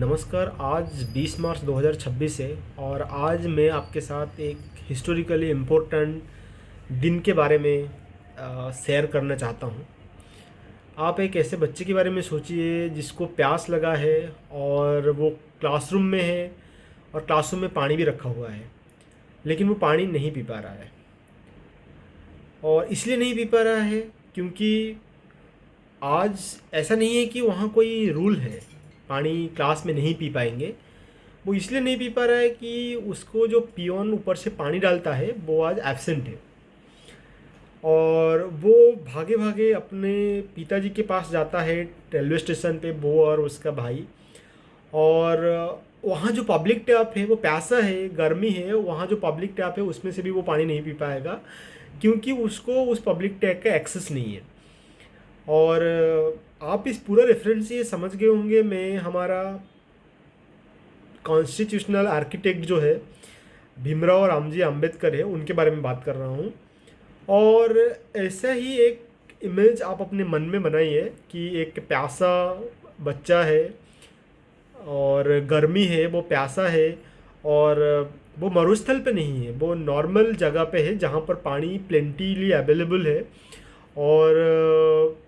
नमस्कार। आज 20 मार्च 2026 है और आज मैं आपके साथ एक हिस्टोरिकली इम्पोर्टेंट दिन के बारे में शेयर करना चाहता हूँ। आप एक ऐसे बच्चे के बारे में सोचिए जिसको प्यास लगा है और वो क्लासरूम में है और क्लासरूम में पानी भी रखा हुआ है, लेकिन वो पानी नहीं पी पा रहा है। और इसलिए नहीं पी पा रहा है क्योंकि आज ऐसा नहीं है कि वहाँ कोई रूल है पानी क्लास में नहीं पी पाएंगे। वो इसलिए नहीं पी पा रहा है कि उसको जो पियोन ऊपर से पानी डालता है वो आज एब्सेंट है। और वो भागे भागे अपने पिताजी के पास जाता है रेलवे स्टेशन पे, वो और उसका भाई। और वहाँ जो पब्लिक टैप है वो प्यासा है, गर्मी है, वहाँ जो पब्लिक टैप है उसमें से भी वो पानी नहीं पी पाएगा क्योंकि उसको उस पब्लिक टैप का एक्सेस नहीं है। और आप इस पूरा रेफरेंस से ये समझ गए होंगे, मैं हमारा कॉन्स्टिट्यूशनल आर्किटेक्ट जो है भीमराव रामजी आम्बेडकर है, उनके बारे में बात कर रहा हूँ। और ऐसा ही एक इमेज आप अपने मन में बनाइए कि एक प्यासा बच्चा है और गर्मी है, वो प्यासा है और वो मरुस्थल पे नहीं है, वो नॉर्मल जगह पे है जहाँ पर पानी प्लेंटीली अवेलेबल है और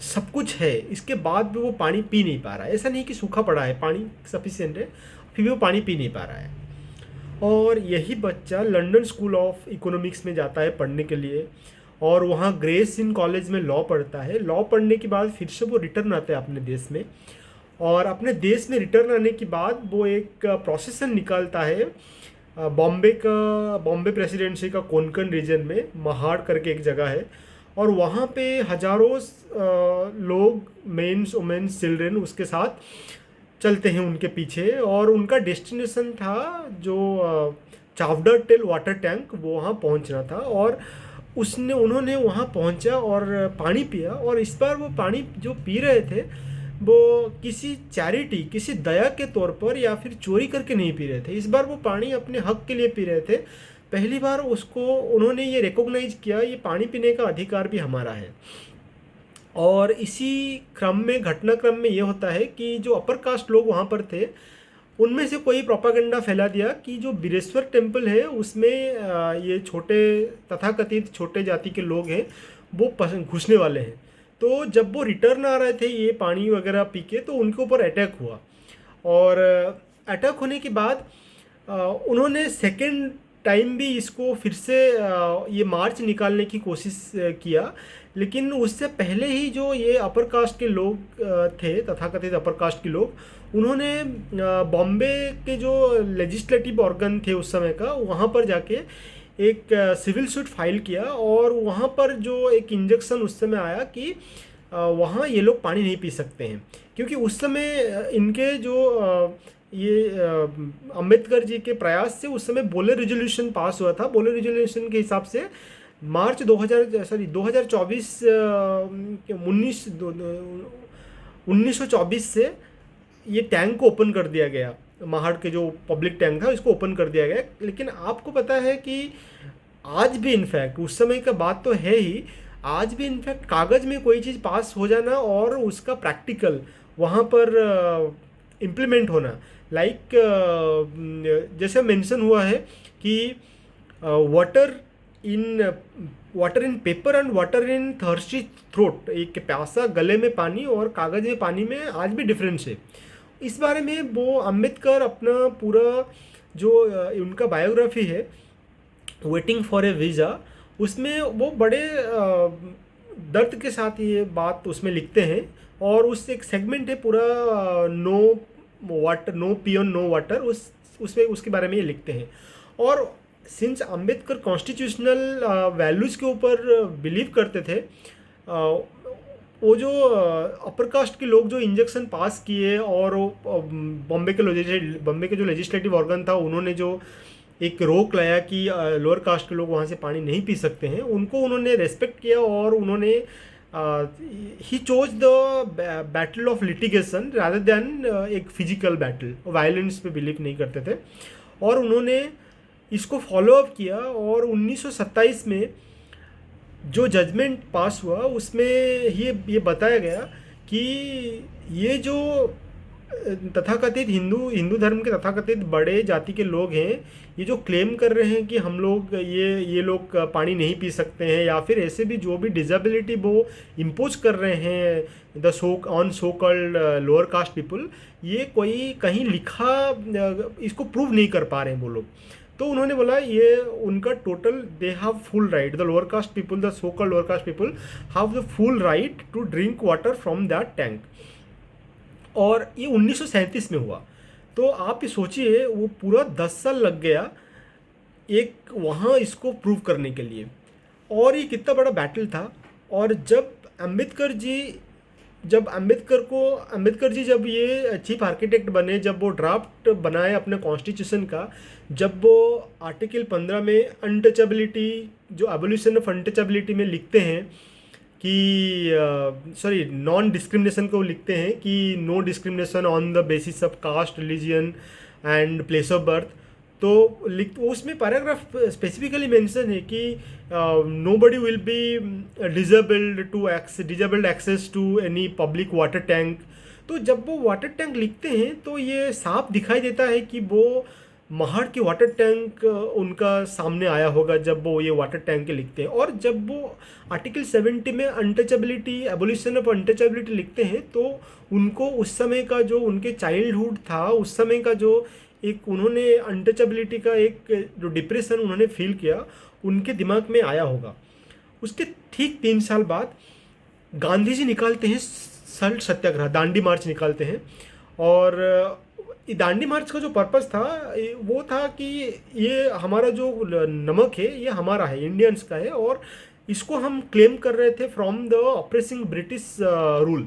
सब कुछ है। इसके बाद भी वो पानी पी नहीं पा रहा है। ऐसा नहीं कि सूखा पड़ा है, पानी सफिशिएंट है, फिर भी वो पानी पी नहीं पा रहा है। और यही बच्चा लंदन स्कूल ऑफ इकोनॉमिक्स में जाता है पढ़ने के लिए और वहाँ ग्रेस इन कॉलेज में लॉ पढ़ता है। लॉ पढ़ने के बाद फिर से वो रिटर्न आता है अपने देश में, और अपने देश में रिटर्न आने के बाद वो एक प्रोसेसन निकालता है बॉम्बे प्रेसिडेंसी का कोंकण रीजन में, महाड़ करके एक जगह है। और वहाँ पे हजारों लोग, मेंस वुमेन्स चिल्ड्रेन उसके साथ चलते हैं उनके पीछे। और उनका डेस्टिनेशन था जो चावड़ा टेल वाटर टैंक, वो वहाँ पहुँचना था। और उन्होंने वहाँ पहुँचा और पानी पिया। और इस बार वो पानी जो पी रहे थे वो किसी चैरिटी, किसी दया के तौर पर या फिर चोरी करके नहीं पी रहे थे। इस बार वो पानी अपने हक के लिए पी रहे थे। पहली बार उसको उन्होंने ये रिकॉग्नाइज किया, ये पानी पीने का अधिकार भी हमारा है। और इसी क्रम में, घटनाक्रम में ये होता है कि जो अपर कास्ट लोग वहाँ पर थे उनमें से कोई प्रोपागेंडा फैला दिया कि जो बिरेश्वर टेम्पल है उसमें ये छोटे तथाकथित छोटे जाति के लोग हैं वो घुसने वाले हैं। तो जब वो रिटर्न आ रहे थे ये पानी वगैरह पी के, तो उनके ऊपर अटैक हुआ। और अटैक होने के बाद उन्होंने सेकेंड टाइम भी इसको फिर से ये मार्च निकालने की कोशिश किया। लेकिन उससे पहले ही जो ये अपर कास्ट के लोग थे, तथाकथित अपर कास्ट के लोग, उन्होंने बॉम्बे के जो लेजिस्लेटिव ऑर्गन थे उस समय का, वहाँ पर जाके एक सिविल सूट फाइल किया। और वहाँ पर जो एक इंजेक्शन उस समय आया कि वहाँ ये लोग पानी नहीं पी सकते हैं, क्योंकि उस समय इनके जो ये अंबेडकर जी के प्रयास से उस समय बोले रिजोल्यूशन पास हुआ था। बोले रिजोल्यूशन के हिसाब से मार्च 2024 1924 से ये टैंक को ओपन कर दिया गया। महाड़ के जो पब्लिक टैंक था इसको ओपन कर दिया गया। लेकिन आपको पता है कि आज भी, इनफैक्ट उस समय का बात तो है ही, आज भी इनफैक्ट कागज़ में कोई चीज़ पास हो जाना और उसका प्रैक्टिकल वहाँ पर इम्प्लीमेंट होना, लाइक जैसे मेंशन हुआ है कि water in paper and water in thirsty throat, एक प्यासा गले में पानी और कागज़ में पानी में आज भी डिफरेंस है। इस बारे में वो अम्बेडकर अपना पूरा जो उनका बायोग्राफी है वेटिंग फॉर ए वीज़ा, उसमें वो बड़े दर्द के साथ ये बात उसमें लिखते हैं। और उस एक सेगमेंट है पूरा, no water, no peon no water, उसमें उसके बारे में ये लिखते हैं। और सिंस अम्बेडकर कॉन्स्टिट्यूशनल वैल्यूज़ के ऊपर बिलीव करते थे, वो जो अपर कास्ट के लोग जो इंजेक्शन पास किए और बॉम्बे के जो लेजिस्लेटिव ऑर्गन था उन्होंने जो एक रोक लाया कि लोअर कास्ट के लोग वहाँ से पानी नहीं पी सकते हैं, उनको उन्होंने रेस्पेक्ट किया। और उन्होंने he chose the battle of litigation rather than एक फिजिकल बैटल, वायलेंस पे बिलीव नहीं करते थे। और उन्होंने इसको फॉलो अप किया। और 1927 में जो जजमेंट पास हुआ उसमें ये बताया गया कि ये जो तथाकथित हिंदू हिंदू धर्म के तथाकथित बड़े जाति के लोग हैं, ये जो क्लेम कर रहे हैं कि हम लोग ये लोग पानी नहीं पी सकते हैं, या फिर ऐसे भी जो भी डिजेबिलिटी वो इम्पोज कर रहे हैं the so called lower caste people, ये कोई कहीं लिखा इसको प्रूव नहीं कर पा रहे हैं वो लोग। तो उन्होंने बोला ये उनका total they have full right, the lower caste people, the so called lower caste people have the full right to drink water from that tank. और ये 1937 में हुआ। तो आप ये सोचिए वो पूरा 10 साल लग गया एक वहाँ इसको प्रूव करने के लिए, और ये कितना बड़ा बैटल था। और जब अम्बेडकर जी जब ये चीफ आर्किटेक्ट बने, जब वो ड्राफ्ट बनाए अपने कॉन्स्टिट्यूशन का, जब वो आर्टिकल 15 में अनटचेबिलिटी, जो एबोल्यूशन ऑफ अनटचेबिलिटी में लिखते हैं कि सॉरी नॉन डिस्क्रिमिनेशन को लिखते हैं कि no discrimination on the basis of caste, religion and place of birth, तो उसमें पैराग्राफ स्पेसिफिकली मेंशन है कि nobody will be disabled access to any public water tank. तो जब वो वाटर टैंक लिखते हैं तो ये साफ दिखाई देता है कि वो महाड़ के वाटर टैंक उनका सामने आया होगा जब वो ये वाटर टैंक के लिखते हैं। और जब वो आर्टिकल 70 में अनटचेबिलिटी, एबोल्यूशन ऑफ अनटचेबिलिटी लिखते हैं, तो उनको उस समय का जो उनके चाइल्डहुड था, उस समय का जो एक उन्होंने अनटचेबिलिटी का एक जो डिप्रेशन उन्होंने फील किया, उनके दिमाग में आया होगा। उसके ठीक 3 साल बाद गांधी जी निकालते हैं सल्ट सत्याग्रह, दांडी मार्च निकालते हैं। और दांडी मार्च का जो पर्पस था वो था कि ये हमारा जो नमक है ये हमारा है, इंडियंस का है, और इसको हम क्लेम कर रहे थे from the operating British rule.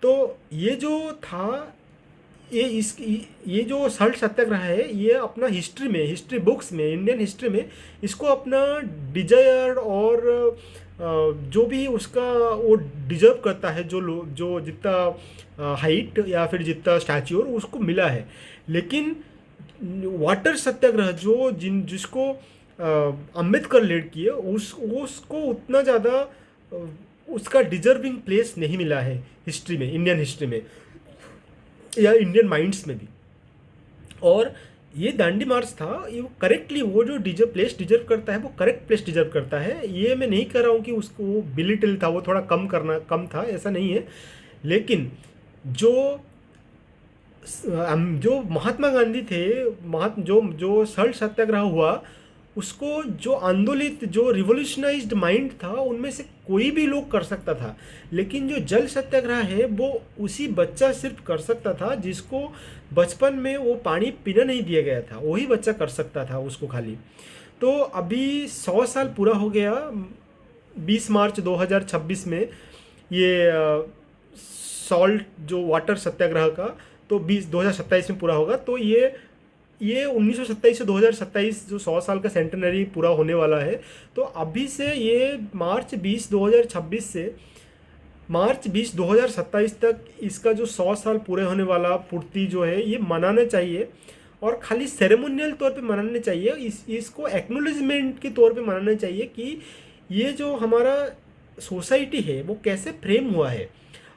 तो ये जो था ये जो सल्ट सत्याग्रह है, ये अपना हिस्ट्री बुक्स में, इंडियन हिस्ट्री में इसको अपना डिजायर और जो भी उसका वो डिजर्व करता है, जो जितना हाइट या फिर जितना स्टैच्यूर उसको मिला है। लेकिन वाटर सत्याग्रह जिसको अम्बेडकर लीड किए, उसको उतना ज़्यादा उसका डिजर्विंग प्लेस नहीं मिला है हिस्ट्री में, इंडियन हिस्ट्री में या इंडियन माइंड्स में भी। और ये दांडी मार्च था, ये करेक्टली वो जो प्लेस डिजर्व करता है वो करेक्ट प्लेस डिजर्व करता है। ये मैं नहीं कह रहा हूँ कि उसको बिलिटिल था, वो थोड़ा कम था, ऐसा नहीं है। लेकिन जो महात्मा गांधी थे, जो सल्ट सत्याग्रह हुआ, उसको जो आंदोलित, जो रिवोल्यूशनाइज्ड माइंड था, उनमें से कोई भी लोग कर सकता था। लेकिन जो जल सत्याग्रह है वो उसी बच्चा सिर्फ कर सकता था जिसको बचपन में वो पानी पीना नहीं दिया गया था, वही बच्चा कर सकता था उसको खाली। तो अभी 100 साल पूरा हो गया 20 मार्च 2026 में ये सॉल्ट जो वाटर सत्याग्रह का, तो 2027 में पूरा होगा। तो ये 1927 से 2027 जो 100 साल का सेंटेनरी पूरा होने वाला है। तो अभी से ये मार्च 20 2026 से मार्च 20 2027 तक इसका जो 100 साल पूरे होने वाला पूर्ति जो है ये मनाना चाहिए, और खाली सेरेमोनियल तौर पे मनाना चाहिए, इसको एक्नोलेजमेंट के तौर पे मनाना चाहिए कि ये जो हमारा सोसाइटी है वो कैसे फ्रेम हुआ है,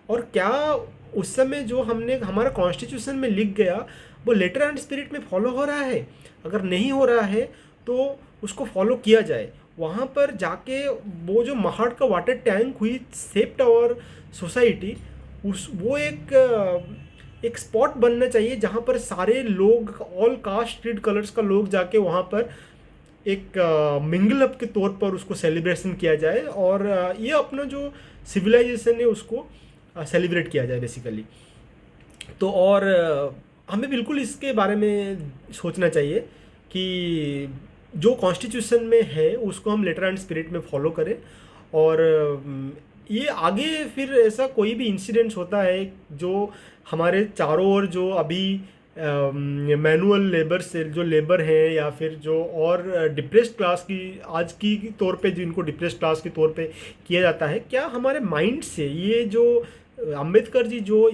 और क्या उस समय जो हमने हमारा कॉन्स्टिट्यूशन में लिख गया वो लेटर एंड स्पिरिट में फॉलो हो रहा है। अगर नहीं हो रहा है तो उसको फॉलो किया जाए। वहाँ पर जाके वो जो महाड़ का वाटर टैंक हुई सेव्ड आवर सोसाइटी, वो एक स्पॉट बनना चाहिए जहाँ पर सारे लोग, ऑल कास्ट क्रीड कलर्स का लोग जाके वहाँ पर एक मिंगल अप के तौर पर उसको सेलिब्रेशन किया जाए, और ये अपना जो सिविलाइजेशन है उसको सेलिब्रेट किया जाए बेसिकली। तो और हमें बिल्कुल इसके बारे में सोचना चाहिए कि जो कॉन्स्टिट्यूशन में है उसको हम लेटर एंड स्पिरिट में फॉलो करें। और ये आगे फिर ऐसा कोई भी इंसिडेंट्स होता है जो हमारे चारों ओर जो अभी मैनुअल लेबर से जो लेबर है, या फिर जो और डिप्रेस्ड क्लास की आज की तौर पे जिनको डिप्रेस्ड क्लास के तौर पे किया जाता है, क्या हमारे माइंड से ये जो अम्बेडकर जी जो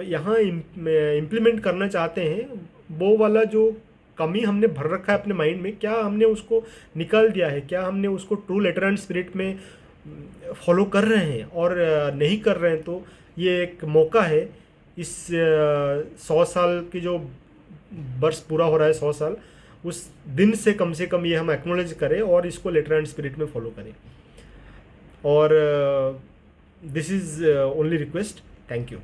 यहाँ इम्प्लीमेंट करना चाहते हैं, वो वाला जो कमी हमने भर रखा है अपने माइंड में, क्या हमने उसको निकाल दिया है, क्या हमने उसको ट्रू लेटर एंड स्पिरिट में फॉलो कर रहे हैं। और नहीं कर रहे हैं तो ये एक मौका है इस 100 साल की जो वर्ष पूरा हो रहा है, 100 साल, उस दिन से कम ये हम एक्नोलेज करें और इसको लेटर एंड स्पिरिट में फॉलो करें। और this is only request. Thank you.